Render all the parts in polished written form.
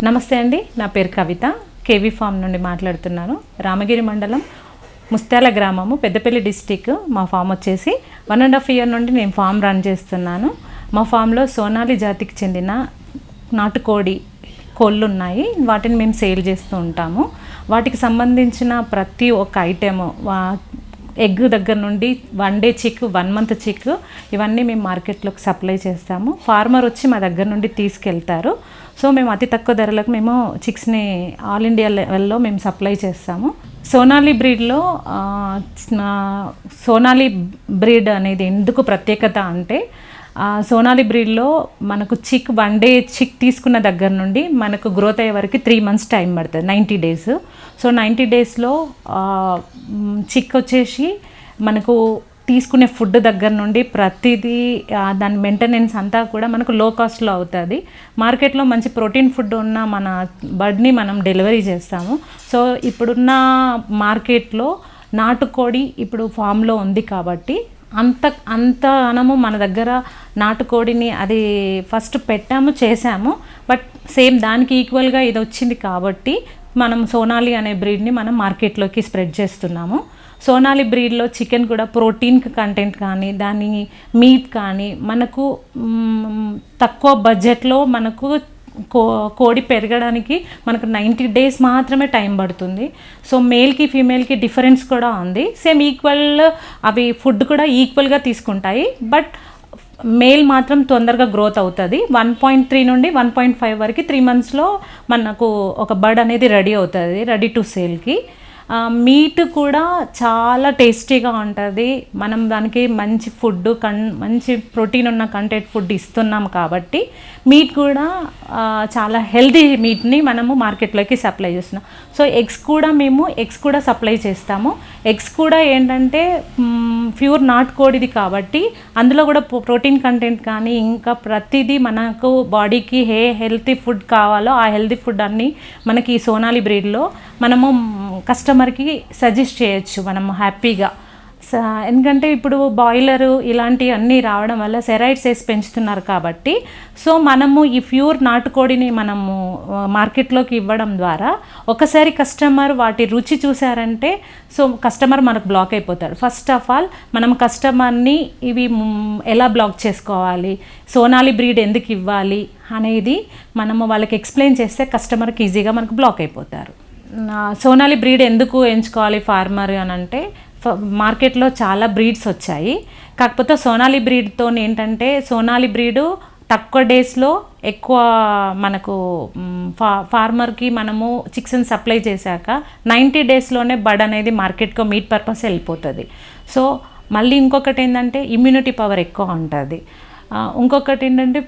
నమస్తే అండి, నా పేరు కవిత. కేవీ ఫామ్ నుండి మాట్లాడుతున్నాను. రామగిరి మండలం, ముస్త్యాల గ్రామము, పెద్దపల్లి డిస్టిక్. మా ఫామ్ వచ్చేసి 1.5 ఇయర్ నుండి నేను ఫామ్ రన్ చేస్తున్నాను. మా ఫామ్లో సోనాలి జాతికి చెందిన నాటుకోడి కోళ్ళు ఉన్నాయి. వాటిని మేము సేల్ చేస్తూ ఉంటాము. వాటికి సంబంధించిన ప్రతి ఒక్క ఐటెము, ఎగ్ దగ్గర నుండి 1 డే చిక్, 1 మంత్ చిక్, ఇవన్నీ మేము మార్కెట్లోకి సప్లై చేస్తాము. ఫార్మర్ వచ్చి మా దగ్గర నుండి తీసుకెళ్తారు. సో మేము అతి తక్కువ ధరలకు మేము చిక్స్ని ఆల్ ఇండియా లెవెల్లో మేము సప్లై చేస్తాము. సోనాలి బ్రీడ్లో సోనాలి బ్రీడ్ అనేది ఎందుకు ప్రత్యేకత అంటే, సోనాలి బ్రీడ్లో మనకు 1 డే చిక్ తీసుకున్న దగ్గర నుండి మనకు గ్రోత్ అయ్యే వరకు 3 మంత్స్ టైం పడుతుంది, 90 డేస్. సో 90 డేస్లో చిక్ వచ్చేసి మనకు తీసుకునే ఫుడ్ దగ్గర నుండి ప్రతిదీ దాని మెయింటెనెన్స్ అంతా కూడా మనకు లో కాస్ట్లో అవుతుంది. మార్కెట్లో మంచి ప్రోటీన్ ఫుడ్ ఉన్న మన బర్డ్ని మనం డెలివరీ చేస్తాము. సో ఇప్పుడున్న మార్కెట్లో నాటుకోడి ఇప్పుడు ఫామ్లో ఉంది కాబట్టి అంత అనము మన దగ్గర నాటుకోడిని అది ఫస్ట్ పెట్టాము, చేసాము. బట్ సేమ్ దానికి ఈక్వల్గా ఇది వచ్చింది కాబట్టి మనం సోనాలి అనే బ్రీడ్ని మనం మార్కెట్లోకి స్ప్రెడ్ చేస్తున్నాము. సోనాలి బ్రీడ్లో చికెన్ కూడా ప్రోటీన్ కంటెంట్ కానీ, దాని మీట్ కానీ మనకు తక్కువ బడ్జెట్లో మనకు కోడి పెరగడానికి మనకు 90 డేస్ మాత్రమే టైం పడుతుంది. సో మేల్కి ఫీమేల్కి డిఫరెన్స్ కూడా ఉంది. సేమ్ ఈక్వల్, అవి ఫుడ్ కూడా ఈక్వల్గా తీసుకుంటాయి. బట్ మేల్ మాత్రం తొందరగా గ్రోత్ అవుతుంది. 1.3 నుండి 1.5 వరకు 3 మంత్స్లో మనకు ఒక బర్డ్ అనేది రెడీ అవుతుంది, రెడీ టు సేల్కి. మీట్ కూడా చాలా టేస్టీగా ఉంటుంది. మనం దానికి మంచి ఫుడ్, మంచి ప్రోటీన్ ఉన్న కంటెంట్ ఫుడ్ ఇస్తున్నాం కాబట్టి మీట్ కూడా చాలా హెల్తీ మీట్ని మనము మార్కెట్లోకి సప్లై చేస్తున్నాం. సో ఎగ్స్ కూడా సప్లై చేస్తాము. ఎగ్స్ కూడా ఏంటంటే ప్యూర్ నాటుకోడిది కాబట్టి అందులో కూడా ప్రోటీన్ కంటెంట్ కానీ ఇంకా ప్రతిదీ మనకు బాడీకి హెల్తీ ఫుడ్ కావాలో ఆ హెల్తీ ఫుడ్ అన్నీ మనకి ఈ సోనాలి బ్రీడ్లో మనము కస్టమర్కి సజెస్ట్ చేయొచ్చు మనము హ్యాపీగా. ఎందుకంటే ఇప్పుడు బాయిలరు ఇలాంటివి అన్నీ రావడం వల్ల సెరైడ్స్ వేసి పెంచుతున్నారు కాబట్టి, సో మనము ఈ ప్యూర్ నాటుకోడిని మనము మార్కెట్లోకి ఇవ్వడం ద్వారా ఒకసారి కస్టమర్ వాటి రుచి చూసారంటే సో కస్టమర్ మనకు బ్లాక్ అయిపోతారు. ఫస్ట్ ఆఫ్ ఆల్ మనం కస్టమర్ని ఇవి ఎలా బ్లాక్ చేసుకోవాలి, సోనాలి బ్రీడ్ ఎందుకు ఇవ్వాలి అనేది మనము వాళ్ళకి ఎక్స్ప్లెయిన్ చేస్తే కస్టమర్కి ఈజీగా మనకు బ్లాక్ అయిపోతారు. సోనాలి బ్రీడ్ ఎందుకు ఎంచుకోవాలి ఫార్మర్ అని అంటే, మార్కెట్లో చాలా బ్రీడ్స్ వచ్చాయి. కాకపోతే సోనాలి బ్రీడ్తో ఏంటంటే, సోనాలి బ్రీడు తక్కువ డేస్లో ఎక్కువ మనకు ఫార్మర్కి మనము చిక్స్ని సప్లై చేశాక 90 డేస్లోనే బర్డ్ అనేది మార్కెట్కి మీట్ పర్పస్ వెళ్ళిపోతుంది. సో మళ్ళీ ఇంకొకటి ఏంటంటే ఇమ్యూనిటీ పవర్ ఎక్కువ ఉంటుంది. ఇంకొకటి ఏంటంటే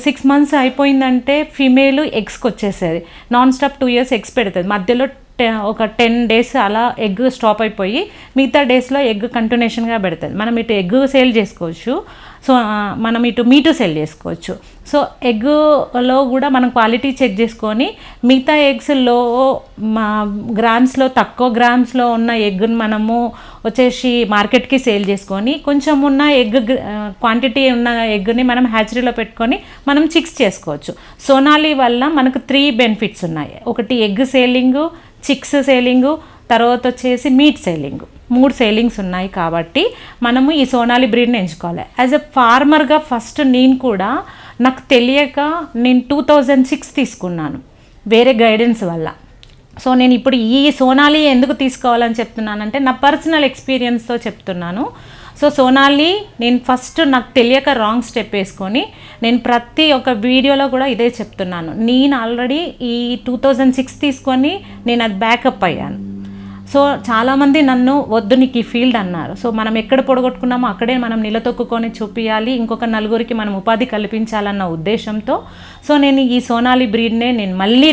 6 మంత్స్ అయిపోయిందంటే ఫీమేల్ ఎగ్స్కి వచ్చేసేది. నాన్ స్టాప్ 2 years ఎగ్స్ పెడుతుంది. మధ్యలో ఒక 10 days అలా ఎగ్ స్టాప్ అయిపోయి మిగతా డేస్లో ఎగ్ కంటిన్యూషన్గా పెడుతుంది. మనం ఇటు ఎగ్ సేల్ చేసుకోవచ్చు, సో మనం ఇటు మీటు సేల్ చేసుకోవచ్చు. సో ఎగ్లో కూడా మనం క్వాలిటీ చెక్ చేసుకొని మిగతా ఎగ్స్లో గ్రామ్స్లో తక్కువ గ్రామ్స్లో ఉన్న ఎగ్ని మనము వచ్చేసి మార్కెట్కి సేల్ చేసుకొని కొంచెం ఉన్న ఎగ్ క్వాంటిటీ ఉన్న ఎగ్ని మనం హ్యాచరీలో పెట్టుకొని మనం చిక్స్ చేసుకోవచ్చు. సోనాలి వల్ల మనకు 3 బెనిఫిట్స్ ఉన్నాయి. ఒకటి ఎగ్ సేలింగు, చిక్స్ సేలింగు, తర్వాత వచ్చేసి మీట్ సేలింగు, 3 సేలింగ్స్ ఉన్నాయి. కాబట్టి మనము ఈ సోనాలి బ్రీడ్ని ఎంచుకోవాలి. యాజ్ ఎ ఫార్మర్గా ఫస్ట్ నేను కూడా నాకు తెలియక నేను 2006 తీసుకున్నాను వేరే గైడెన్స్ వల్ల. సో నేను ఇప్పుడు ఈ సోనాలి ఎందుకు తీసుకోవాలని చెప్తున్నానంటే నా పర్సనల్ ఎక్స్పీరియన్స్తో చెప్తున్నాను. సో సోనాలి నేను ఫస్ట్ నాకు తెలియక రాంగ్ స్టెప్ వేసుకొని నేను ప్రతి ఒక్క వీడియోలో కూడా ఇదే చెప్తున్నాను. నేను ఆల్రెడీ ఈ 2006 తీసుకొని నేను అది బ్యాకప్ అయ్యాను. సో చాలామంది నన్ను వద్దు నీకు ఈ ఫీల్డ్ అన్నారు. సో మనం ఎక్కడ పొడగొట్టుకున్నామో అక్కడే మనం నిలతొక్కుని చూపించాలి, ఇంకొక నలుగురికి మనం ఉపాధి కల్పించాలన్న ఉద్దేశంతో సో నేను ఈ సోనాలి బ్రీడ్నే నేను మళ్ళీ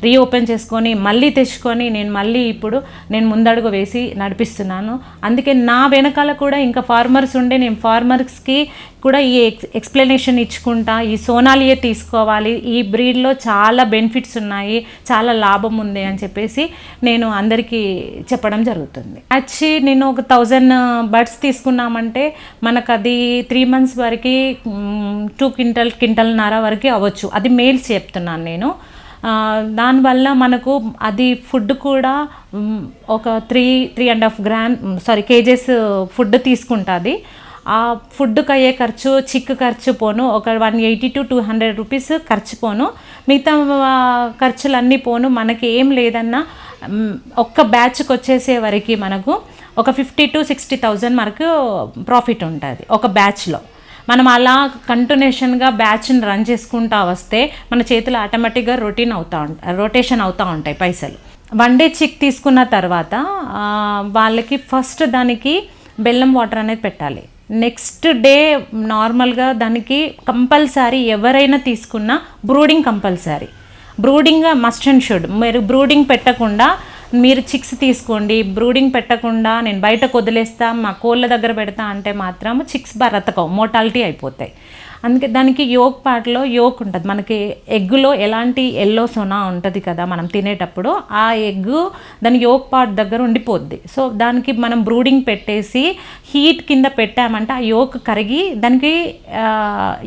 రీఓపెన్ చేసుకొని మళ్ళీ తెచ్చుకొని నేను ముందడుగు వేసి నడిపిస్తున్నాను. అందుకే నా వెనకాల కూడా ఇంకా ఫార్మర్స్ ఉండే నేను ఫార్మర్స్కి కూడా ఈ ఎక్స్ప్లెనేషన్ ఇచ్చుకుంటా ఈ సోనాలియే తీసుకోవాలి, ఈ బ్రీడ్లో చాలా బెనిఫిట్స్ ఉన్నాయి, చాలా లాభం ఉంది అని చెప్పేసి నేను అందరికీ చెప్పడం జరుగుతుంది. యాక్చువల్లీ నేను ఒక 1000 బర్డ్స్ తీసుకున్నామంటే మనకు అది 3 months వరకు 2 క్వింటల్న్నర వరకు అవ్వచ్చు. అది మేల్స్ చెప్తున్నాను నేను. దానివల్ల మనకు అది ఫుడ్ కూడా ఒక 3.5 కేజెస్ ఫుడ్ తీసుకుంటుంది. ఆ ఫుడ్కి అయ్యే ఖర్చు, చిక్కు ఖర్చు పోను ఒక 180 to 200 రూపీస్ ఖర్చు పోను, మిగతా ఖర్చులన్నీ పోను. మనకి ఏం లేదన్నా ఒక్క బ్యాచ్కి వచ్చేసే వరకు మనకు ఒక 50 to 60,000 మనకు ప్రాఫిట్ ఉంటుంది ఒక బ్యాచ్లో. మనం అలా కంటిన్యూషన్గా బ్యాచ్ని రన్ చేసుకుంటూ వస్తే మన చేతులు ఆటోమేటిక్గా రొటేషన్ అవుతూ ఉంటాయి పైసలు. 1 day చిక్ తీసుకున్న తర్వాత వాళ్ళకి ఫస్ట్ దానికి బెల్లం వాటర్ అనేది పెట్టాలి. నెక్స్ట్ డే నార్మల్గా దానికి కంపల్సరీ ఎవరైనా తీసుకున్నా brooding compulsory. Brooding must and should. మీరు బ్రూడింగ్ పెట్టకుండా మీరు చిక్స్ తీసుకోండి, బ్రూడింగ్ పెట్టకుండా నేను బయటకు వదిలేస్తా, మా కోళ్ళ దగ్గర పెడతా అంటే మాత్రం చిక్స్ బ్రతకవు, మోర్టాలిటీ అయిపోతాయి. అందుకే దానికి యోక్ పార్ట్లో యోక్ ఉంటుంది. మనకి ఎగ్గులో ఎలాంటి ఎల్లో సోనా ఉంటుంది కదా మనం తినేటప్పుడు, ఆ ఎగ్గు దాని యోక్ పార్ట్ దగ్గర ఉండిపోద్ది. సో దానికి మనం బ్రూడింగ్ పెట్టేసి హీట్ కింద పెట్టామంటే ఆ యోక్ కరిగి దానికి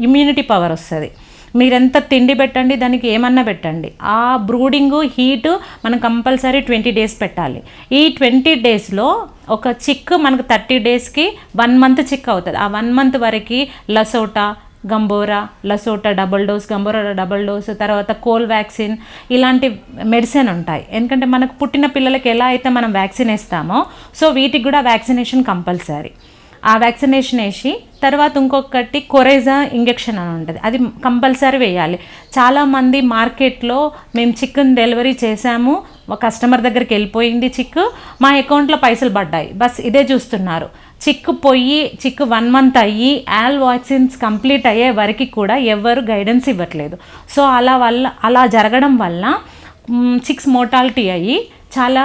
ఇమ్యూనిటీ పవర్ వస్తుంది. మీరెంత తిండి పెట్టండి, దానికి ఏమన్నా పెట్టండి, ఆ బ్రూడింగు హీటు మనం కంపల్సరీ 20 days పెట్టాలి. ఈ 20 daysలో ఒక చిక్ మనకు 30 daysకి 1 month చిక్ అవుతుంది. ఆ 1 month వరకు LaSota, Gumboro, LaSota double dose, Gumboro double dose, తర్వాత కోల్ వ్యాక్సిన్ ఇలాంటి మెడిసిన్ ఉంటాయి. ఎందుకంటే మనకు పుట్టిన పిల్లలకి ఎలా అయితే మనం వ్యాక్సిన్ వేస్తామో సో వీటికి కూడా వ్యాక్సినేషన్ కంపల్సరీ. ఆ వ్యాక్సినేషన్ వేసి తర్వాత ఇంకొకటి కొరేజా ఇంజెక్షన్ అని ఉంటుంది, అది కంపల్సరీ వేయాలి. చాలామంది మార్కెట్లో మేము చికెన్ డెలివరీ చేసాము, కస్టమర్ దగ్గరికి వెళ్ళిపోయింది చిక్కు, మా అకౌంట్లో పైసలు పడ్డాయి, బస్ ఇదే చూస్తున్నారు. చిక్కు 1 month అయ్యి ఆల్ వ్యాక్సిన్స్ కంప్లీట్ అయ్యే వరకు కూడా ఎవరు గైడెన్స్ ఇవ్వట్లేదు. సో అలా జరగడం వల్ల చిక్స్ మోర్టాలిటీ అయ్యి చాలా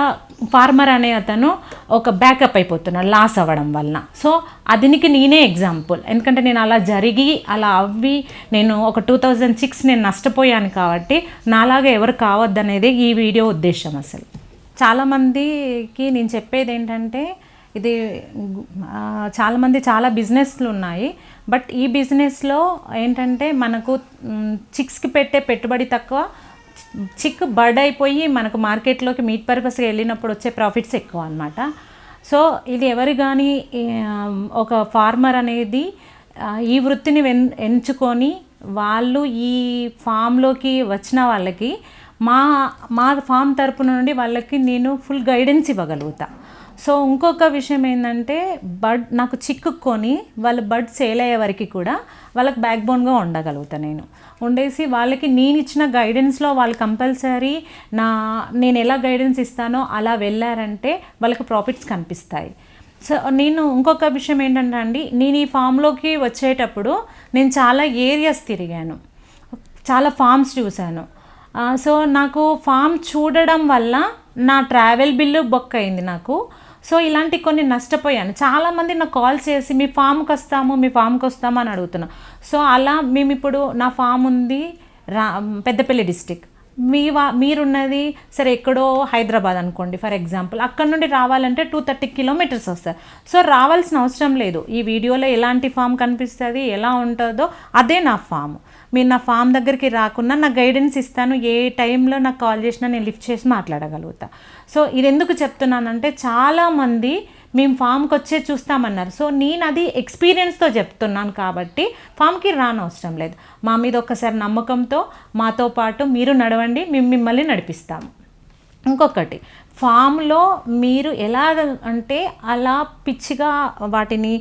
ఫార్మర్ అనే అతను ఒక బ్యాకప్ అయిపోతున్నాడు లాస్ అవ్వడం వలన. సో అదినికి నేనే ఎగ్జాంపుల్. ఎందుకంటే నేను అలా జరిగి అలా అవ్వి నేను ఒక 2006 నేను నష్టపోయాను. కాబట్టి నాలాగా ఎవరు కావద్దనేది ఈ వీడియో ఉద్దేశం. అసలు చాలామందికి నేను చెప్పేది ఏంటంటే, ఇది చాలామంది చాలా బిజినెస్లు ఉన్నాయి, బట్ ఈ బిజినెస్లో ఏంటంటే మనకు చిక్స్కి పెట్టే పెట్టుబడి తక్కువ, చిక్ బర్డ్ అయిపోయి మనకు మార్కెట్లోకి మీట్ పర్పస్గా వెళ్ళినప్పుడు వచ్చే ప్రాఫిట్స్ ఎక్కువ అన్నమాట. సో ఇది ఎవరు కానీ ఒక ఫార్మర్ అనేది ఈ వృత్తిని ఎంచుకొని వాళ్ళు ఈ ఫామ్లోకి వచ్చిన వాళ్ళకి మా ఫామ్ తరపు నుండి వాళ్ళకి నేను ఫుల్ గైడెన్స్ ఇవ్వగలుగుతా. సో ఇంకొక విషయం ఏంటంటే, నాకు చిక్కుకొని వాళ్ళు బర్డ్ సేల్ అయ్యే వరకు కూడా వాళ్ళకి బ్యాక్ బోన్గా ఉండగలుగుతా. నేను ఉండేసి వాళ్ళకి నేను ఇచ్చిన గైడెన్స్లో వాళ్ళు కంపల్సరీ నేను ఎలా గైడెన్స్ ఇస్తానో అలా వెళ్ళారంటే వాళ్ళకి ప్రాఫిట్స్ కనిపిస్తాయి. సో నేను ఇంకొక విషయం ఏంటంటే అండి, నేను ఈ ఫామ్లోకి వచ్చేటప్పుడు నేను చాలా ఏరియాస్ తిరిగాను, చాలా ఫామ్స్ చూశాను. సో నాకు ఫామ్ చూడడం వల్ల నా ట్రావెల్ బిల్లు బొక్క అయింది నాకు. సో ఇలాంటి కొన్ని నష్టపోయాను. చాలామంది నాకు కాల్ చేసి మీ ఫామ్కి వస్తాము అని అడుగుతున్నాను. సో అలా మేము ఇప్పుడు నా ఫామ్ ఉంది పెద్దపల్లి డిస్టిక్, మీరున్నది సరే ఎక్కడో హైదరాబాద్ అనుకోండి ఫర్ ఎగ్జాంపుల్, అక్కడ నుండి రావాలంటే 230 kilometers వస్తుంది. సో రావాల్సిన అవసరం లేదు. ఈ వీడియోలో ఎలాంటి ఫామ్ కనిపిస్తుంది, ఎలా ఉంటుందో అదే నా ఫామ్. మీరు నా ఫామ్ దగ్గరికి రాకుండా నా గైడెన్స్ ఇస్తాను, ఏ టైంలో నాకు కాల్ చేసినా నేను లిఫ్ట్ చేసి మాట్లాడగలుగుతా. సో ఇది ఎందుకు చెప్తున్నానంటే, చాలామంది మేము ఫామ్కి వచ్చే చూస్తామన్నారు. సో నేను అది ఎక్స్పీరియన్స్తో చెప్తున్నాను కాబట్టి ఫామ్కి రానవసరం లేదు. మా మీద ఒక్కసారి నమ్మకంతో మాతో పాటు మీరు నడవండి, మేము మిమ్మల్ని నడిపిస్తాము. ఇంకొకటి, ఫామ్లో మీరు ఎలా అంటే అలా పిచ్చిగా వాటిని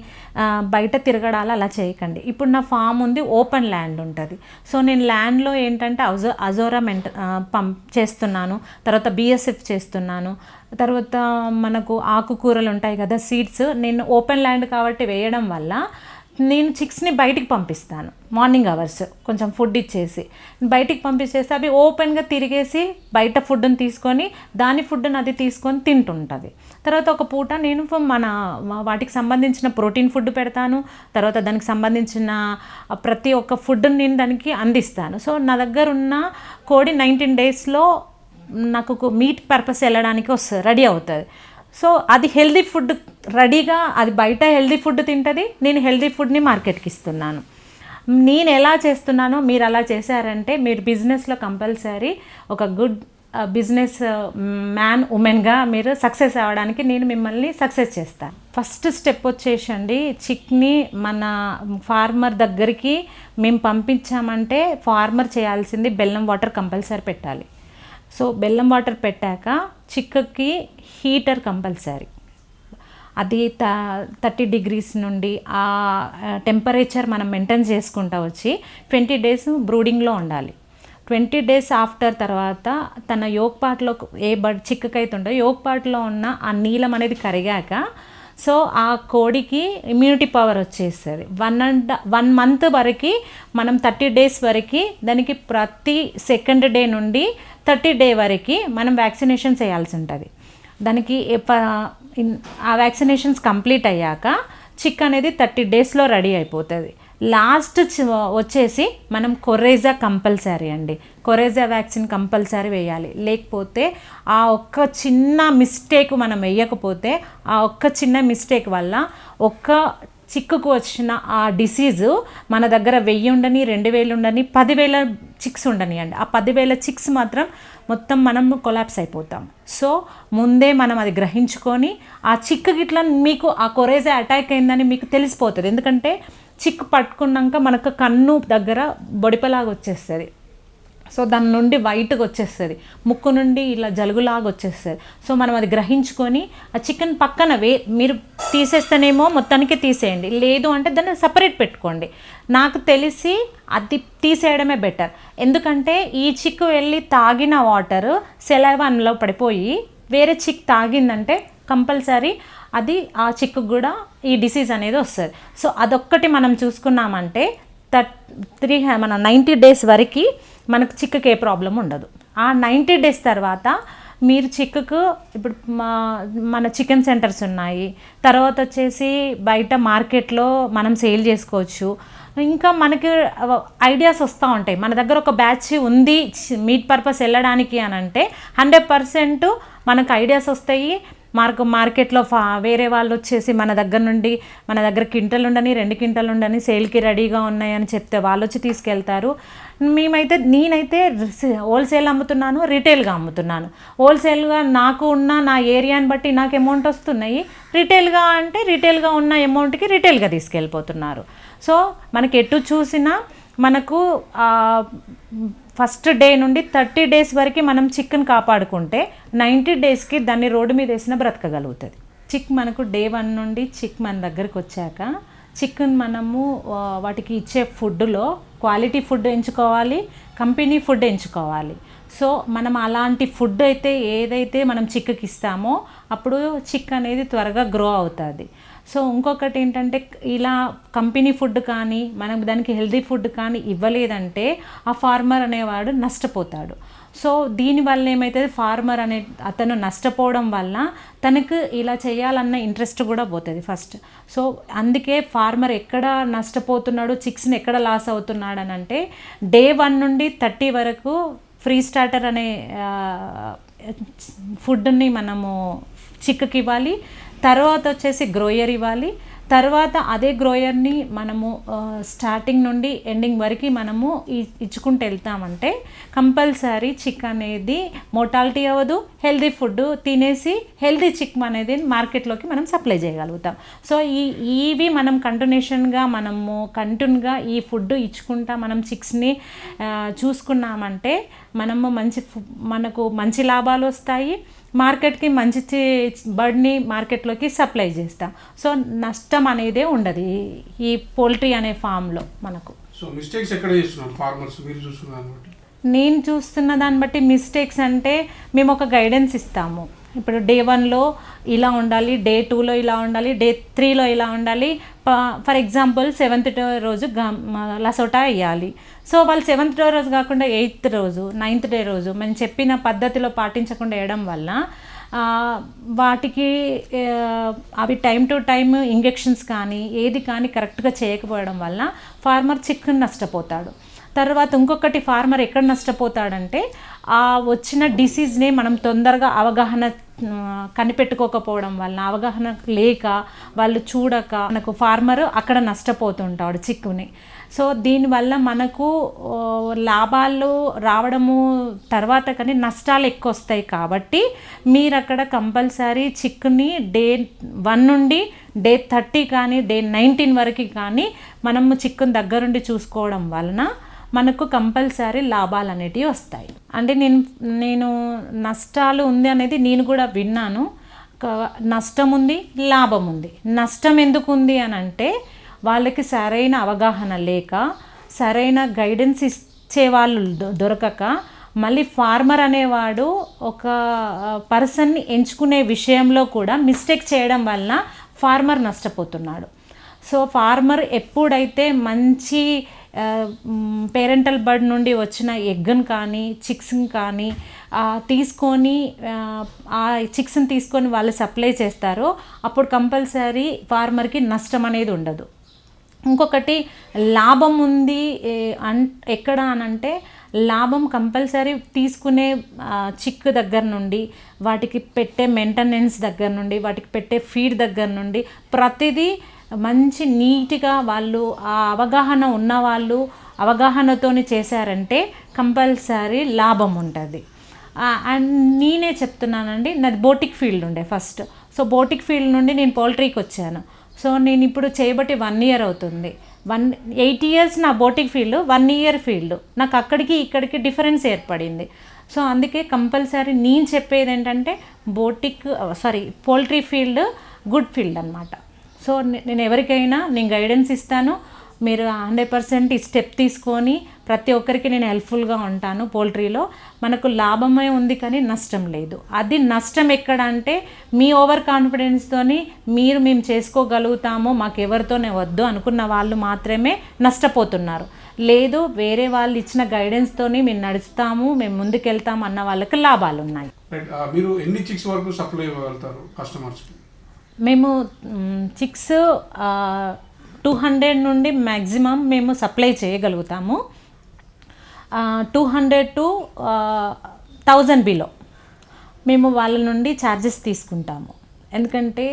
బయట తిరగడాలు అలా చేయకండి. ఇప్పుడు నా ఫామ్ ఉంది, ఓపెన్ ల్యాండ్ ఉంటుంది. సో నేను ల్యాండ్లో ఏంటంటే అజోరా చేస్తున్నాను, తర్వాత BSF చేస్తున్నాను, తర్వాత మనకు ఆకుకూరలు ఉంటాయి కదా సీడ్స్, నేను ఓపెన్ ల్యాండ్ కాబట్టి వేయడం వల్ల నేను చిక్స్ని బయటికి పంపిస్తాను. మార్నింగ్ అవర్స్ కొంచెం ఫుడ్ ఇచ్చేసి బయటికి పంపించేసి అవి ఓపెన్గా తిరిగేసి బయట ఫుడ్ని తీసుకొని దాని ఫుడ్ని అది తీసుకొని తింటుంటుంది. తర్వాత ఒక పూట నేను వాటికి సంబంధించిన ప్రోటీన్ ఫుడ్ పెడతాను, తర్వాత దానికి సంబంధించిన ప్రతి ఒక్క ఫుడ్ని నేను దానికి అందిస్తాను. సో నా దగ్గర ఉన్న కోడి 19 daysలో నాకు మీట్ పర్పస్ వెళ్ళడానికి రెడీ అవుతుంది. సో అది హెల్దీ ఫుడ్ రెడీగా, అది బయట హెల్దీ ఫుడ్ తింటుంది, నేను హెల్దీ ఫుడ్ని మార్కెట్కి ఇస్తున్నాను. నేను ఎలా చేస్తున్నానో మీరు అలా చేశారంటే మీరు బిజినెస్లో కంపల్సరీ ఒక గుడ్ బిజినెస్ మ్యాన్ ఉమెన్గా మీరు సక్సెస్ అవ్వడానికి నేను మిమ్మల్ని సక్సెస్ చేస్తాను. ఫస్ట్ స్టెప్ వచ్చేసండి, చిక్ని మన ఫార్మర్ దగ్గరికి మేము పంపించామంటే ఫార్మర్ చేయాల్సింది బెల్లం వాటర్ కంపల్సరీ పెట్టాలి. సో బెల్లం వాటర్ పెట్టాక చిక్కకి హీటర్ కంపల్సరీ, అది 30 degrees నుండి ఆ టెంపరేచర్ మనం మెయింటైన్ చేసుకుంటా వచ్చి 20 days బ్రూడింగ్లో ఉండాలి. 20 days ఆఫ్టర్ తర్వాత తన యోగ్ పార్ట్లో ఏ చిక్కకైతే ఉందో యోగ్ పార్ట్లో ఉన్న ఆ నీలం అనేది కరిగాక సో ఆ కోడికి ఇమ్యూనిటీ పవర్ వచ్చేస్తుంది. 1 month వరకు మనం 30 days వరకు దానికి ప్రతి సెకండ్ డే నుండి 30 day వరకు మనం వ్యాక్సినేషన్ చేయాల్సి ఉంటుంది. దానికి ఆ వ్యాక్సినేషన్స్ కంప్లీట్ అయ్యాక చిక్ అనేది 30 daysలో రెడీ అయిపోతుంది. లాస్ట్ వచ్చేసి మనం కొరేజా కంపల్సరీ అండి, కొరేజా వ్యాక్సిన్ కంపల్సరీ వేయాలి. లేకపోతే ఆ ఒక్క చిన్న మిస్టేక్ మనం వేయకపోతే ఆ ఒక్క చిన్న మిస్టేక్ వల్ల ఒక్క చిక్కుకు వచ్చిన ఆ డిసీజు మన దగ్గర 1000 ఉండని, 2000 ఉండని, 10,000 చిక్స్ ఉండని అండి. ఆ 10,000 చిక్స్ మాత్రం మొత్తం మనం కొలాప్స్ అయిపోతాం. సో ముందే మనం అది గ్రహించుకొని ఆ చిక్కు గిట్లా మీకు ఆ కొరేజా అటాక్ అయిందని మీకు తెలిసిపోతుంది. ఎందుకంటే చిక్కు పట్టుకున్నాక మనకు కన్ను దగ్గర బొడిపలాగా వచ్చేస్తుంది. సో దాని నుండి వైట్గా వచ్చేస్తుంది, ముక్కు నుండి ఇలా జలుగులాగా వచ్చేస్తుంది. సో మనం అది గ్రహించుకొని ఆ చికెన్ పక్కన మీరు తీసేస్తేనేమో మొత్తానికి తీసేయండి, లేదు అంటే దాన్ని సపరేట్ పెట్టుకోండి. నాకు తెలిసి అది తీసేయడమే బెటర్. ఎందుకంటే ఈ చిక్కు వెళ్ళి తాగిన వాటర్ సెలైవాలో పడిపోయి వేరే చిక్ తాగిందంటే కంపల్సరీ అది ఆ చిక్కు కూడా ఈ డిసీజ్ అనేది వస్తుంది. సో అదొక్కటి మనం చూసుకున్నామంటే మన 90 days వరకు మనకు చిక్కుకి ఏ ప్రాబ్లం ఉండదు. ఆ 90 days తర్వాత మీరు చిక్కుకు ఇప్పుడు మన చికెన్ సెంటర్స్ ఉన్నాయి, తర్వాత వచ్చేసి బయట మార్కెట్లో మనం సేల్ చేసుకోవచ్చు. ఇంకా మనకి ఐడియాస్ వస్తూ ఉంటాయి. మన దగ్గర ఒక బ్యాచ్ ఉంది మీట్ పర్పస్ వెళ్ళడానికి అని అంటే 100% మనకు ఐడియాస్ వస్తాయి. మార్కెట్లో వేరే వాళ్ళు వచ్చేసి మన దగ్గర క్వింటల్ ఉండని, 2 క్వింటల్ ఉండని, సేల్కి రెడీగా ఉన్నాయని చెప్తే వాళ్ళు వచ్చి తీసుకెళ్తారు. నేనైతే హోల్సేల్ అమ్ముతున్నాను, రీటైల్గా అమ్ముతున్నాను. హోల్సేల్గా నాకు ఉన్న నా ఏరియాని బట్టి నాకు అమౌంట్ వస్తున్నాయి, రీటైల్గా ఉన్న అమౌంట్కి రీటైల్గా తీసుకెళ్ళిపోతున్నారు. సో మనకి ఎటు చూసినా మనకు ఫస్ట్ డే నుండి 30 days వరకు మనం చికెన్ కాపాడుకుంటే 90 daysకి దాన్ని రోడ్డు మీద వేసినా బ్రతకగలుగుతుంది. చిక్ మనకు day 1 నుండి చిక్ మన దగ్గరికి వచ్చాక చికెన్ మనము వాటికి ఇచ్చే ఫుడ్లో క్వాలిటీ ఫుడ్ ఎంచుకోవాలి, కంపెనీ ఫుడ్ ఎంచుకోవాలి. సో మనం అలాంటి ఫుడ్ ఏదైతే మనం చిక్కి ఇస్తామో అప్పుడు చిక్ అనేది త్వరగా గ్రో అవుతుంది. సో ఇంకొకటి ఏంటంటే ఇలా కంపెనీ ఫుడ్ కానీ మనం దానికి హెల్దీ ఫుడ్ కానీ ఇవ్వలేదంటే ఆ ఫార్మర్ అనేవాడు నష్టపోతాడు. సో దీనివల్ల ఏమవుతుంది, ఫార్మర్ అతను నష్టపోవడం వల్ల తనకు ఇలా చేయాలన్న ఇంట్రెస్ట్ కూడా పోతుంది ఫస్ట్. సో అందుకే ఫార్మర్ ఎక్కడ నష్టపోతున్నాడు, చిక్స్ని ఎక్కడ లాస్ అవుతున్నాడు అని అంటే day 1 నుండి 30 వరకు ఫ్రీ స్టార్టర్ అనే ఫుడ్ని మనము చిక్కి ఇవ్వాలి. తర్వాత వచ్చేసి గ్రోయర్ ఇవ్వాలి. తర్వాత అదే గ్రోయర్ని మనము స్టార్టింగ్ నుండి ఎండింగ్ వరకు మనము ఇచ్చుకుంటూ వెళ్తామంటే కంపల్సరీ చిక్ అనేది మోర్టాలిటీ అవ్వదు. హెల్దీ ఫుడ్ తినేసి హెల్దీ చిక్ అనేది మార్కెట్లోకి మనం సప్లై చేయగలుగుతాం. సో ఇవి మనం కంటిన్యూగా ఈ ఫుడ్ ఇచ్చుకుంటా మనం చిక్స్ని చూసుకున్నామంటే మనకు మంచి లాభాలు వస్తాయి. మార్కెట్కి మంచి బర్డ్ని మార్కెట్లోకి సప్లై చేస్తాం. సో నష్టం అనేదే ఉండదు ఈ పోల్ట్రీ అనే ఫామ్లో మనకు. సో మిస్టేక్స్ ఎక్కడ చేస్తున్నారు ఫార్మర్స్ మీరు చూస్తున్నారు? నేను చూస్తున్న దాన్ని బట్టి మిస్టేక్స్ అంటే మేము ఒక గైడెన్స్ ఇస్తాము. ఇప్పుడు day 1లో ఇలా ఉండాలి, day 2లో ఇలా ఉండాలి, day 3లో ఇలా ఉండాలి. ఫర్ ఎగ్జాంపుల్ 7th రోజు లసోటా వేయాలి. సో వాళ్ళు 7th రోజు కాకుండా 8th రోజు 9th day రోజు మనం చెప్పిన పద్ధతిలో పాటించకుండా వేయడం వల్ల వాటికి అవి టైం టు టైం ఇంజెక్షన్స్ కానీ ఏది కానీ కరెక్ట్గా చేయకపోవడం వల్ల ఫార్మర్ చికెన్ నష్టపోతాడు. తర్వాత ఇంకొకటి ఫార్మర్ ఎక్కడ నష్టపోతాడంటే ఆ వచ్చిన డిసీజ్ని మనం తొందరగా అవగాహన కనిపెట్టుకోకపోవడం వల్ల, అవగాహన లేక వాళ్ళు చూడక మనకు ఫార్మర్ అక్కడ నష్టపోతుంటాడు చిక్కుని. సో దీనివల్ల మనకు లాభాలు రావడము తర్వాత కానీ నష్టాలు ఎక్కువ వస్తాయి. కాబట్టి మీరు అక్కడ కంపల్సరీ చిక్ని డే 1 నుండి డే 30 కానీ డే 19 వరకు కానీ మనము చిక్కుని దగ్గరుండి చూసుకోవడం వలన మనకు కంపల్సరీ లాభాలు అనేటివి వస్తాయి. అంటే నేను నష్టాలు ఉంది అనేది నేను కూడా విన్నాను. నష్టం ఉంది, లాభం ఉంది. నష్టం ఎందుకు ఉంది అని అంటే వాళ్ళకి సరైన అవగాహన లేక, సరైన గైడెన్స్ ఇచ్చే వాళ్ళు దొరకక, మళ్ళీ ఫార్మర్ అనేవాడు ఒక పర్సన్ని ఎంచుకునే విషయంలో కూడా మిస్టేక్ చేయడం వల్ల ఫార్మర్ నష్టపోతున్నాడు. సో ఫార్మర్ ఎప్పుడైతే మంచి పేరెంటల్ బర్డ్ నుండి వచ్చిన ఎగ్గును కానీ చిక్స్ని కానీ తీసుకొని ఆ చిక్స్ని తీసుకొని వాళ్ళు సప్లై చేస్తారో అప్పుడు కంపల్సరీ ఫార్మర్కి నష్టం అనేది ఉండదు. ఇంకొకటి లాభం ఉంది ఎక్కడ అనంటే లాభం కంపల్సరీ తీసుకునే చిక్ దగ్గర నుండి, వాటికి పెట్టే మెయింటెనెన్స్ దగ్గర నుండి, వాటికి పెట్టే ఫీడ్ దగ్గర నుండి ప్రతిదీ మంచి నీట్గా వాళ్ళు ఆ అవగాహన ఉన్నవాళ్ళు అవగాహనతోని చేశారంటే కంపల్సరీ లాభం ఉంటుంది. అండ్ నేనే చెప్తున్నానండి, నాది బోటిక్ ఫీల్డ్ ఉండే ఫస్ట్. సో బోటిక్ ఫీల్డ్ నుండి నేను పౌల్ట్రీకి వచ్చాను. సో నేను ఇప్పుడు చేయబట్టి 1 ఇయర్ అవుతుంది. 8 ఇయర్స్ నా బోటిక్ ఫీల్డ్, 1 ఇయర్ ఫీల్డ్. నాకు అక్కడికి ఇక్కడికి డిఫరెన్స్ ఏర్పడింది. సో అందుకే కంపల్సరీ నేను చెప్పేది ఏంటంటే పౌల్ట్రీ ఫీల్డ్ గుడ్ ఫీల్డ్ అన్నమాట. సో నేను ఎవరికైనా నేను గైడెన్స్ ఇస్తాను. మీరు 100% ఈ స్టెప్ తీసుకొని ప్రతి ఒక్కరికి నేను హెల్ప్ఫుల్గా ఉంటాను. పౌల్ట్రీలో మనకు లాభమే ఉంది కానీ నష్టం లేదు. అది నష్టం ఎక్కడ అంటే మీ ఓవర్ కాన్ఫిడెన్స్తోని మేము చేసుకోగలుగుతాము, మాకు ఎవరితోనే వద్దు అనుకున్న వాళ్ళు మాత్రమే నష్టపోతున్నారు. లేదు వేరే వాళ్ళు ఇచ్చిన గైడెన్స్తోని మేము నడుస్తాము, మేము ముందుకెళ్తాము అన్న వాళ్ళకి లాభాలు ఉన్నాయి. మీరు ఎన్ని చిక్స్ వరకు సప్లై ఇవ్వగలుగుతారు కస్టమర్స్కి? మేము చిక్స్ 200 నుండి మ్యాక్సిమం మేము సప్లై చేయగలుగుతాము. 200 to 1000 బిలో మేము వాళ్ళ నుండి ఛార్జెస్ తీసుకుంటాము. ఎందుకంటే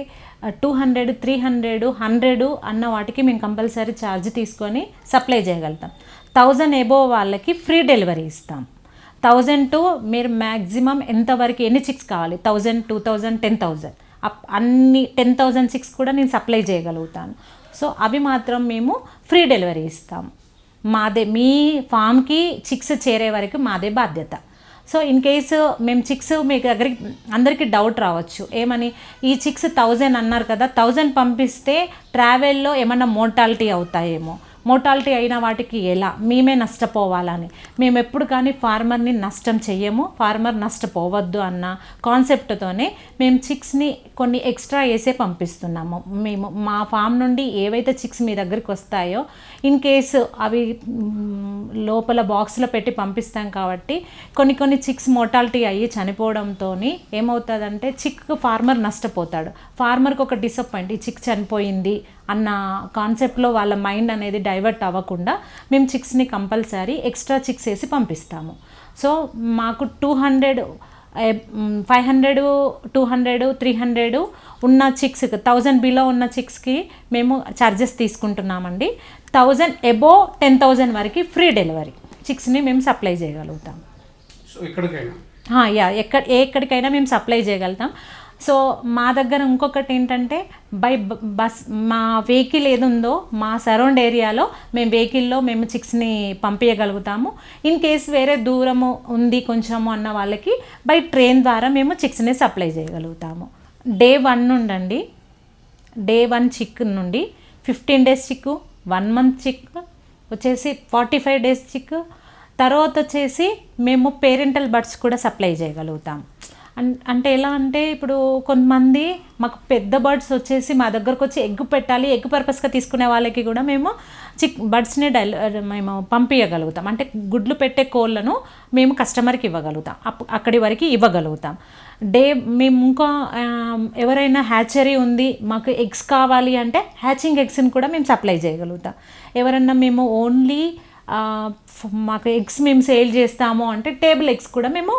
200, 300, 100 అన్న వాటికి మేము కంపల్సరీ ఛార్జ్ తీసుకొని సప్లై చేయగలుగుతాం. 1000 ఎబోవ్ వాళ్ళకి ఫ్రీ డెలివరీ ఇస్తాం. 1000 to మీరు మ్యాక్సిమం ఎంతవరకు ఎన్ని చిక్స్ కావాలి, 1000, 2000, 10,000 అన్ని 10,000 చిక్స్ కూడా నేను సప్లై చేయగలుగుతాను. సో అవి మాత్రం మేము ఫ్రీ డెలివరీ ఇస్తాము. మాదే మీ ఫామ్కి చిక్స్ చేరే వరకు మాదే బాధ్యత. సో ఇన్ కేసు మేము చిక్స్ మీ దగ్గరికి అందరికీ డౌట్ రావచ్చు, ఏమని ఈ చిక్స్ 1000 అన్నారు కదా, 1000 పంపిస్తే ట్రావెల్లో ఏమన్నా మోర్టాలిటీ అవుతాయేమో, మోర్టాలిటీ అయిన వాటికి ఎలా మేమే నష్టపోవాలని మేము ఎప్పుడు కానీ ఫార్మర్ని నష్టం చెయ్యము. ఫార్మర్ నష్టపోవద్దు అన్న కాన్సెప్ట్తోనే మేము చిక్స్ని కొన్ని ఎక్స్ట్రా వేసే పంపిస్తున్నాము. మేము మా ఫామ్ నుండి ఏవైతే చిక్స్ మీ దగ్గరికి వస్తాయో ఇన్ కేసు అవి లోపల బాక్స్లో పెట్టి పంపిస్తాం కాబట్టి కొన్ని చిక్స్ మోర్టాలిటీ అయ్యి చనిపోవడంతో ఏమవుతుందంటే చిక్ ఫార్మర్ నష్టపోతాడు. ఫార్మర్కి ఒక డిసప్పాయింట్, ఈ చిక్ చనిపోయింది అన్న కాన్సెప్ట్లో వాళ్ళ మైండ్ అనేది డైవర్ట్ అవ్వకుండా మేము చిక్స్ని కంపల్సరీ ఎక్స్ట్రా చిక్స్ వేసి పంపిస్తాము. సో మాకు 200, 500, 200, 300 ఉన్న చిక్స్ 1000 బిలో ఉన్న చిక్స్కి మేము ఛార్జెస్ తీసుకుంటున్నామండి. 1000 ఎబోవ్ 10,000 వరకు ఫ్రీ డెలివరీ చిక్స్ని మేము సప్లై చేయగలుగుతాం. సో ఎక్కడికైనా మేము సప్లై చేయగలుగుతాం. సో మా దగ్గర ఇంకొకటి ఏంటంటే బై బస్ మా వెహికల్ ఏది ఉందో మా సరౌండ్ ఏరియాలో మేము వెహికల్లో మేము చిక్స్ని పంపించగలుగుతాము. ఇన్ కేస్ వేరే దూరము ఉంది కొంచెము అన్న వాళ్ళకి బై ట్రైన్ ద్వారా మేము చిక్స్ని సప్లై చేయగలుగుతాము. డే 1 నుండి డే 1 చిక్ నుండి 15 days చిక్కు, 1 month చిక్ వచ్చేసి 45 days చిక్, తర్వాత వచ్చేసి మేము పేరెంటల్ బర్డ్స్ కూడా సప్లై చేయగలుగుతాం. అంటే ఎలా అంటే ఇప్పుడు కొంతమంది మాకు పెద్ద బర్డ్స్ వచ్చేసి మా దగ్గరకు వచ్చి ఎగ్ పెట్టాలి, ఎగ్ పర్పస్గా తీసుకునే వాళ్ళకి కూడా మేము బర్డ్స్ని మేము పంపించగలుగుతాం. అంటే గుడ్లు పెట్టే కోళ్ళను మేము కస్టమర్కి ఇవ్వగలుగుతాం, అక్కడి వరకు ఇవ్వగలుగుతాం. మేము ఇంకా ఎవరైనా హ్యాచరీ ఉంది మాకు ఎగ్స్ కావాలి అంటే హ్యాచింగ్ ఎగ్స్ని కూడా మేము సప్లై చేయగలుగుతాం. ఎవరైనా మేము ఓన్లీ మాకు ఎగ్స్ మేము సేల్ చేస్తాము అంటే టేబుల్ ఎగ్స్ కూడా మేము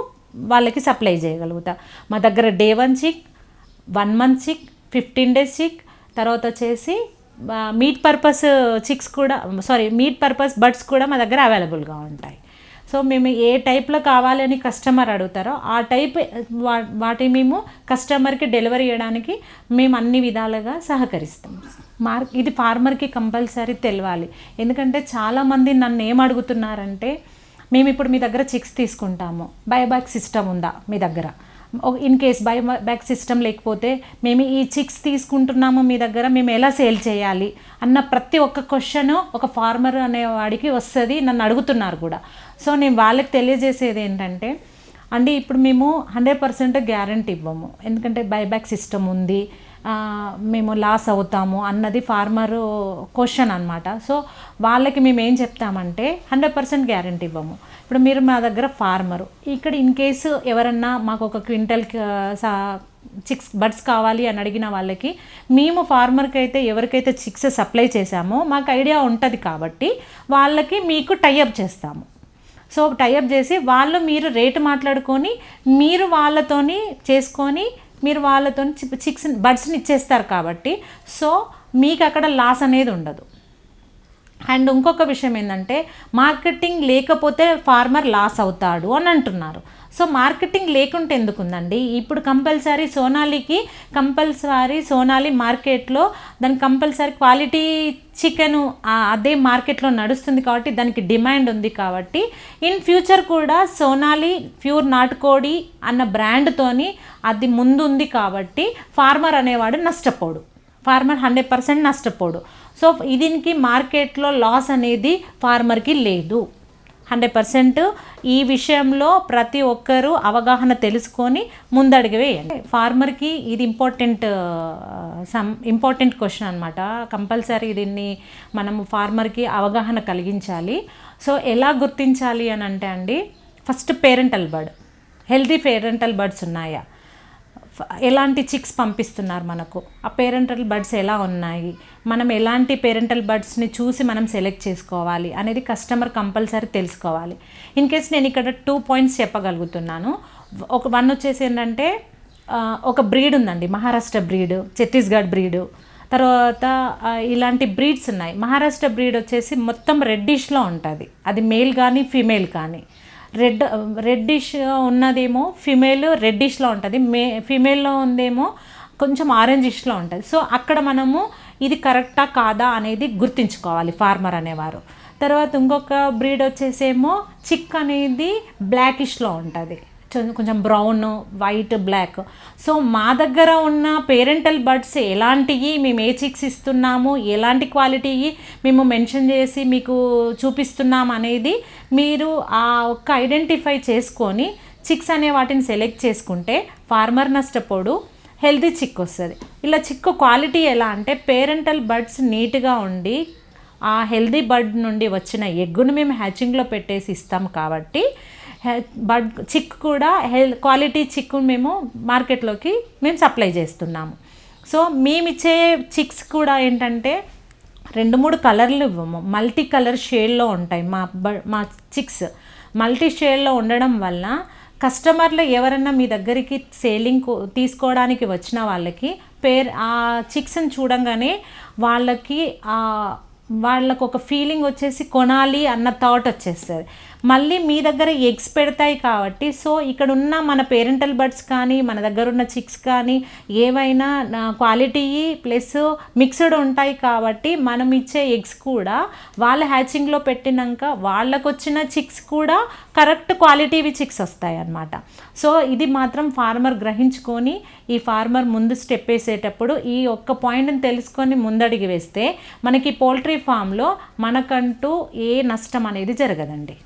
వాళ్ళకి సప్లై చేయగలుగుతాం. మా దగ్గర డే 1 చిక్, 1 month చిక్, 15 days చిక్, తర్వాత వచ్చేసి మీట్ పర్పస్ చిక్స్ కూడా మీట్ పర్పస్ బర్డ్స్ కూడా మా దగ్గర అవైలబుల్గా ఉంటాయి. సో మేము ఏ టైప్లో కావాలని కస్టమర్ అడుగుతారో ఆ టైప్ వాటి మేము కస్టమర్కి డెలివరీ చేయడానికి మేము అన్ని విధాలుగా సహకరిస్తాం. ఇది ఫార్మర్కి కంపల్సరీ తెలవాలి. ఎందుకంటే చాలామంది నన్ను ఏం అడుగుతున్నారంటే, మేము ఇప్పుడు మీ దగ్గర చిక్స్ తీసుకుంటాము, బైబ్యాక్ సిస్టమ్ ఉందా మీ దగ్గర? ఇన్ కేస్ బైబ్యాక్ సిస్టమ్ లేకపోతే మేము ఈ చిక్స్ తీసుకుంటున్నాము మీ దగ్గర, మేము ఎలా సేల్ చేయాలి అన్న ప్రతి ఒక్క క్వశ్చన్ ఒక ఫార్మర్ అనేవాడికి వస్తుంది, నన్ను అడుగుతున్నారు కూడా. సో నేను వాళ్ళకి తెలియజేసేది ఏంటంటే అండి, ఇప్పుడు మేము 100% గ్యారంటీ ఇవ్వము. ఎందుకంటే బైబ్యాక్ సిస్టమ్ ఉంది, మేము లాస్ అవుతాము అన్నది ఫార్మర్ క్వశ్చన్ అనమాట. సో వాళ్ళకి మేము ఏం చెప్తామంటే 100% గ్యారంటీ ఇవ్వము. ఇప్పుడు మీరు మా దగ్గర ఫార్మరు, ఇక్కడ ఇన్ కేసు ఎవరన్నా మాకు ఒక క్వింటల్ చిక్స్ బర్డ్స్ కావాలి అని అడిగిన వాళ్ళకి మేము ఫార్మర్కి అయితే ఎవరికైతే చిక్స్ సప్లై చేసామో మాకు ఐడియా ఉంటుంది కాబట్టి వాళ్ళకి మీకు టైఅప్ చేస్తాము. సో టైఅప్ చేసి మీరు రేటు మాట్లాడుకొని మీరు వాళ్ళతోని చేసుకొని మీరు వాళ్ళతో చిక్స్ బర్డ్స్ని ఇచ్చేస్తారు కాబట్టి సో మీకు అక్కడ లాస్ అనేది ఉండదు. అండ్ ఇంకొక విషయం ఏంటంటే, మార్కెటింగ్ లేకపోతే ఫార్మర్ లాస్ అవుతాడు అని అంటున్నారు. సో మార్కెటింగ్ లేకుంటే ఎందుకుందండి? ఇప్పుడు సోనాలి మార్కెట్లో దానికి కంపల్సరీ క్వాలిటీ చికెను అదే మార్కెట్లో నడుస్తుంది కాబట్టి దానికి డిమాండ్ ఉంది కాబట్టి ఇన్ ఫ్యూచర్ కూడా సోనాలి ప్యూర్ నాటుకోడి అన్న బ్రాండ్తోని అది ముందు ఉంది కాబట్టి ఫార్మర్ అనేవాడు నష్టపోడు, ఫార్మర్ 100% నష్టపోడు. సో దీనికి మార్కెట్లో లాస్ అనేది ఫార్మర్కి లేదు. 100% ఈ విషయంలో ప్రతి ఒక్కరూ అవగాహన తెలుసుకొని ముందడుగు వేయండి. ఫార్మర్కి ఇది ఇంపార్టెంట్ క్వశ్చన్ అనమాట. కంపల్సరీ దీన్ని మనము ఫార్మర్కి అవగాహన కలిగించాలి. సో ఎలా గుర్తించాలి అని అంటే అండి, first parental bird, healthy parental birds ఉన్నాయా, ఎలాంటి చిక్స్ పంపిస్తున్నారు మనకు, ఆ పేరెంటల్ బర్డ్స్ ఎలా ఉన్నాయి, మనం ఎలాంటి పేరెంటల్ బర్డ్స్ని చూసి మనం సెలెక్ట్ చేసుకోవాలి అనేది కస్టమర్ కంపల్సరీ తెలుసుకోవాలి. ఇన్ కేస్ నేను ఇక్కడ 2 పాయింట్స్ చెప్పగలుగుతున్నాను. వన్ వచ్చేసి ఏంటంటే, ఒక బ్రీడ్ ఉందండి, మహారాష్ట్ర బ్రీడ్, ఛత్తీస్గఢ్ బ్రీడు, తర్వాత ఇలాంటి బ్రీడ్స్ ఉన్నాయి. మహారాష్ట్ర బ్రీడ్ వచ్చేసి మొత్తం రెడ్డిష్లో ఉంటుంది, అది మేల్ కానీ ఫీమేల్ కానీ. రెడ్డిష్ ఉన్నదేమో ఫిమేల్ రెడ్డిష్లో ఉంటుంది, ఫిమేల్లో ఉందేమో కొంచెం ఆరెంజిష్లో ఉంటుంది. సో అక్కడ మనము ఇది కరెక్టా కాదా అనేది గుర్తించుకోవాలి ఫార్మర్ అనేవారు. తర్వాత ఇంకొక బ్రీడ్ వచ్చేసేమో చిక్ అనేది బ్లాకిష్లో ఉంటుంది, కొంచెం బ్రౌన్, వైట్, బ్లాక్. సో మా దగ్గర ఉన్న పేరెంటల్ బర్డ్స్ ఎలాంటివి, మేము ఏ చిక్స్ ఇస్తున్నాము, ఎలాంటి క్వాలిటీ మేము మెన్షన్ చేసి మీకు చూపిస్తున్నాం అనేది మీరు ఆ ఒక్క ఐడెంటిఫై చేసుకొని చిక్స్ అనే వాటిని సెలెక్ట్ చేసుకుంటే ఫార్మర్ నష్టపోడు, హెల్తీ చిక్ వస్తుంది. ఇలా చిక్కు క్వాలిటీ ఎలా అంటే, పేరెంటల్ బర్డ్స్ నీట్గా ఉండి ఆ హెల్దీ బర్డ్ నుండి వచ్చిన ఎగ్గును మేము హ్యాచింగ్లో పెట్టేసి ఇస్తాం కాబట్టి బర్డ్ చిక్ కూడా క్వాలిటీ చిక్కు మేము మార్కెట్లోకి మేము సప్లై చేస్తున్నాము. సో మేమిచ్చే చిక్స్ కూడా ఏంటంటే 2-3 కలర్లు ఇవ్వము, మల్టీ కలర్ షేడ్లో ఉంటాయి. మా చిక్స్ మల్టీ షేడ్లో ఉండడం వల్ల కస్టమర్లు ఎవరన్నా మీ దగ్గరికి తీసుకోవడానికి వచ్చిన వాళ్ళకి ఆ చిక్స్ని చూడంగానే వాళ్ళకు ఒక ఫీలింగ్ వచ్చేసి కొనాలి అన్న థాట్ వచ్చేస్తుంది. మళ్ళీ మీ దగ్గర ఎగ్స్ పెడతాయి కాబట్టి సో ఇక్కడ ఉన్న మన పేరెంటల్ బర్డ్స్ కానీ మన దగ్గర ఉన్న చిక్స్ కానీ ఏవైనా క్వాలిటీ ప్లస్ మిక్స్డ్ ఉంటాయి కాబట్టి మనం ఇచ్చే ఎగ్స్ కూడా వాళ్ళ హ్యాచింగ్లో పెట్టినాక వాళ్ళకు వచ్చిన చిక్స్ కూడా కరెక్ట్ క్వాలిటీవి చిక్స్ వస్తాయి అన్నమాట. సో ఇది మాత్రం ఫార్మర్ గ్రహించుకొని ఈ ఫార్మర్ ముందు స్టెప్ వేసేటప్పుడు ఈ ఒక్క పాయింట్ని తెలుసుకొని ముందడిగి వేస్తే మనకి పౌల్ట్రీ ఫామ్లో మనకంటూ ఏ నష్టం అనేది జరగదండి.